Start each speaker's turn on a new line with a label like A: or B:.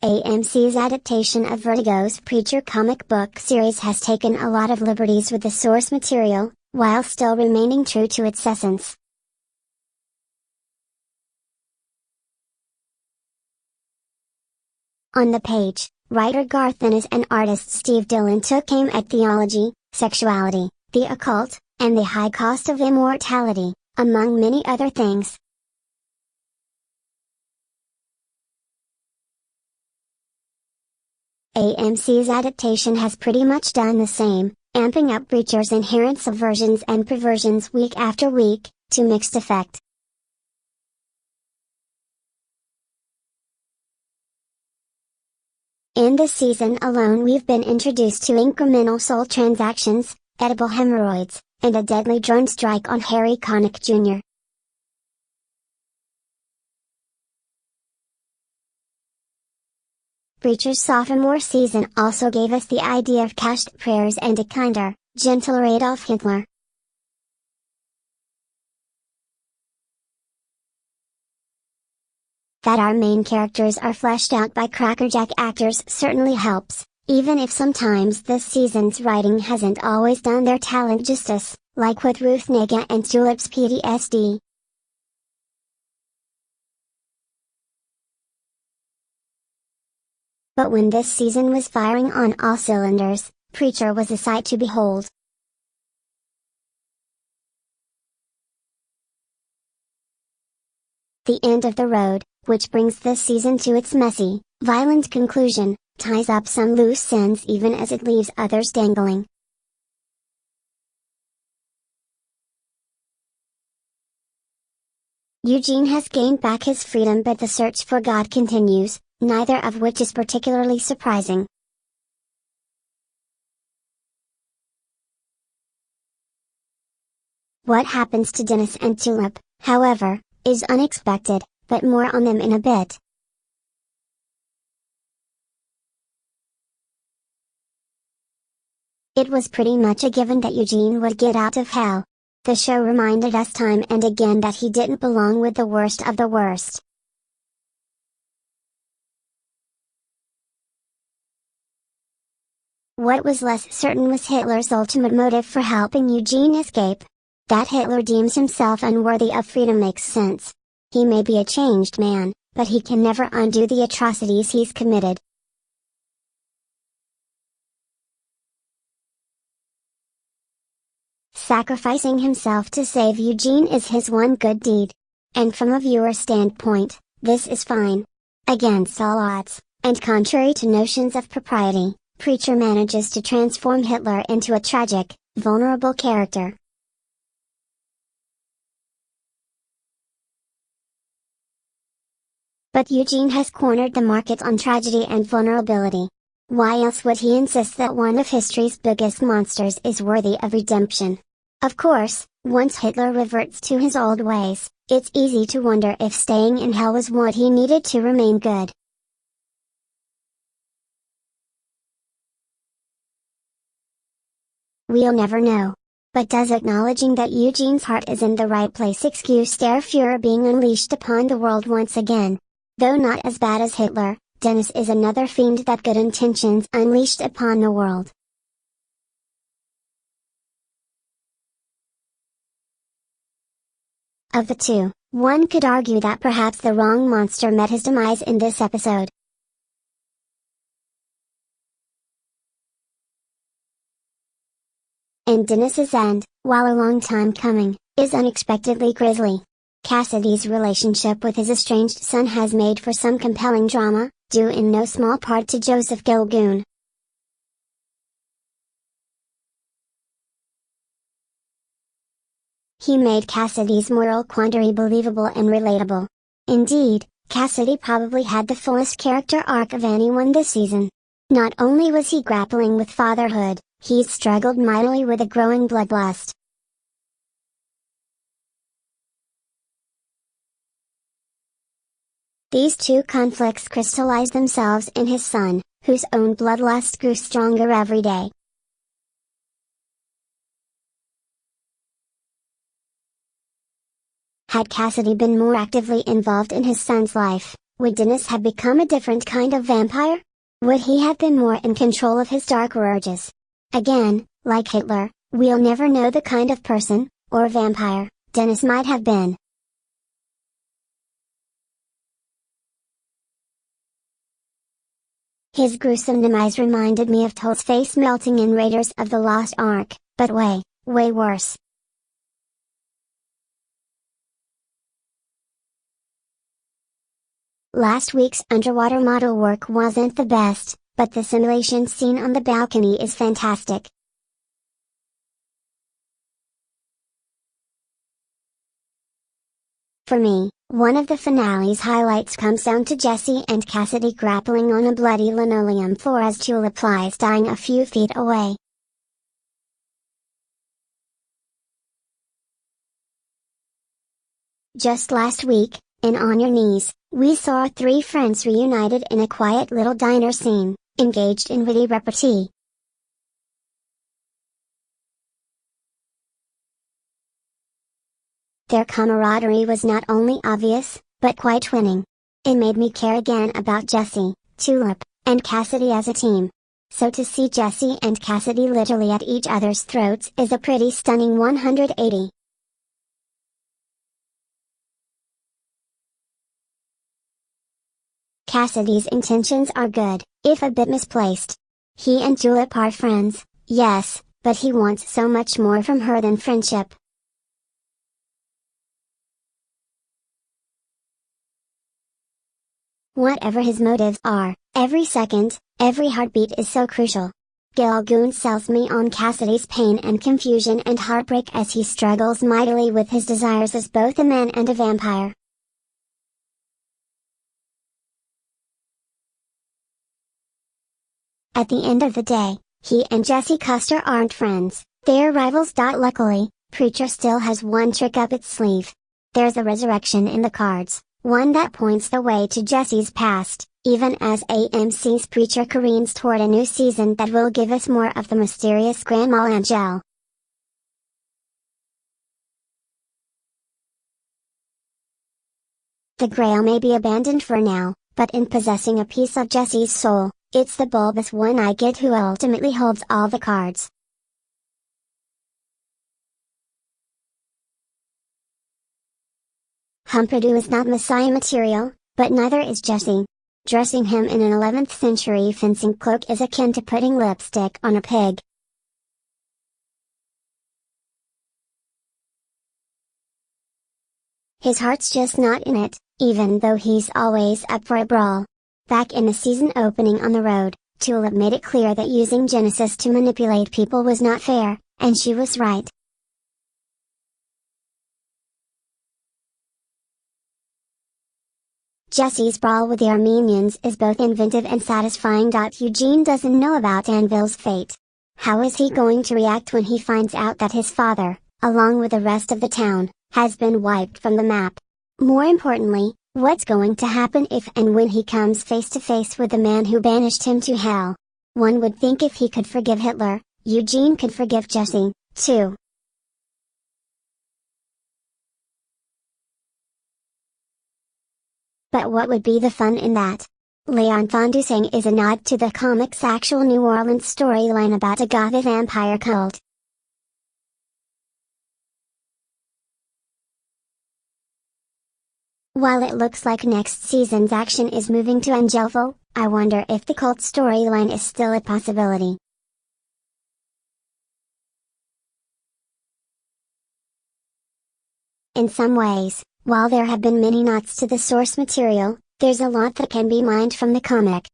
A: AMC's adaptation of Vertigo's Preacher comic book series has taken a lot of liberties with the source material, while still remaining true to its essence. On the page, writer Garth Ennis and artist Steve Dillon took aim at theology, sexuality, the occult, and the high cost of immortality, among many other things. AMC's adaptation has pretty much done the same, amping up Preacher's inherent subversions and perversions week after week, to mixed effect. In this season alone we've been introduced to incremental soul transactions, edible hemorrhoids, and a deadly drone strike on Harry Connick Jr. Preacher's sophomore season also gave us the idea of cached prayers and a kinder, gentler Adolf Hitler. That our main characters are fleshed out by crackerjack actors certainly helps, even if sometimes this season's writing hasn't always done their talent justice, like with Ruth, Negga and Tulip's PTSD. But when this season was firing on all cylinders, Preacher was a sight to behold. The end of the road, which brings this season to its messy, violent conclusion, ties up some loose ends even as it leaves others dangling. Eugene has gained back his freedom, but the search for God continues, neither of which is particularly surprising. What happens to Denis and Tulip, however, is unexpected, but more on them in a bit. It was pretty much a given that Eugene would get out of hell. The show reminded us time and again that he didn't belong with the worst of the worst. What was less certain was Hitler's ultimate motive for helping Eugene escape. That Hitler deems himself unworthy of freedom makes sense. He may be a changed man, but he can never undo the atrocities he's committed. Sacrificing himself to save Eugene is his one good deed. And from a viewer standpoint, this is fine. Against all odds, and contrary to notions of propriety, Preacher manages to transform Hitler into a tragic, vulnerable character. But Eugene has cornered the market on tragedy and vulnerability. Why else would he insist that one of history's biggest monsters is worthy of redemption? Of course, once Hitler reverts to his old ways, it's easy to wonder if staying in hell was what he needed to remain good. We'll never know. But does acknowledging that Eugene's heart is in the right place excuse their Führer being unleashed upon the world once again? Though not as bad as Hitler, Denis is another fiend that good intentions unleashed upon the world. Of the two, one could argue that perhaps the wrong monster met his demise in this episode. And Denis's end, while a long time coming, is unexpectedly grisly. Cassidy's relationship with his estranged son has made for some compelling drama, due in no small part to Joseph Gilgun. He made Cassidy's moral quandary believable and relatable. Indeed, Cassidy probably had the fullest character arc of anyone this season. Not only was he grappling with fatherhood, he's struggled mightily with a growing bloodlust. These two conflicts crystallize themselves in his son, whose own bloodlust grew stronger every day. Had Cassidy been more actively involved in his son's life, Would Denis have become a different kind of vampire? Would he have been more in control of his darker urges? Again, like Hitler, we'll never know the kind of person, or vampire, Denis might have been. His gruesome demise reminded me of Tulip's face melting in Raiders of the Lost Ark, but way, way worse. Last week's underwater model work wasn't the best, but the simulation scene on the balcony is fantastic. For me, one of the finale's highlights comes down to Jesse and Cassidy grappling on a bloody linoleum floor as Tulip lies dying a few feet away. Just last week, in On Your Knees, we saw three friends reunited in a quiet little diner scene, engaged in witty repartee. Their camaraderie was not only obvious, but quite winning. It made me care again about Jesse, Tulip, and Cassidy as a team. So to see Jesse and Cassidy literally at each other's throats is a pretty stunning 180. Cassidy's intentions are good, if a bit misplaced. He and Tulip are friends, yes, but he wants so much more from her than friendship. Whatever his motives are, every second, every heartbeat is so crucial. Gilgun sells me on Cassidy's pain and confusion and heartbreak as he struggles mightily with his desires as both a man and a vampire. At the end of the day, he and Jesse Custer aren't friends, they're rivals. Luckily, Preacher still has one trick up its sleeve. There's a resurrection in the cards, one that points the way to Jesse's past, even as AMC's Preacher careens toward a new season that will give us more of the mysterious Grandma Angel. The Grail may be abandoned for now, but in possessing a piece of Jesse's soul, it's the bulbous one-eyed who ultimately holds all the cards. Humperdoo is not Messiah material, but neither is Jesse. Dressing him in an 11th century fencing cloak is akin to putting lipstick on a pig. His heart's just not in it, even though he's always up for a brawl. Back in the season opening on the road, Tulip made it clear that using Genesis to manipulate people was not fair, and she was right. Jesse's brawl with the Armenians is both inventive and satisfying. Eugene doesn't know about Anvil's fate. How is he going to react when he finds out that his father, along with the rest of the town, has been wiped from the map? More importantly, what's going to happen if and when he comes face to face with the man who banished him to hell? One would think if he could forgive Hitler, Eugene could forgive Jesse, too. But what would be the fun in that? Leon Fondusang is a nod to the comic's actual New Orleans storyline about a gothic vampire cult. While it looks like next season's action is moving to Angelville, I wonder if the cult storyline is still a possibility. In some ways, while there have been many nods to the source material, there's a lot that can be mined from the comic.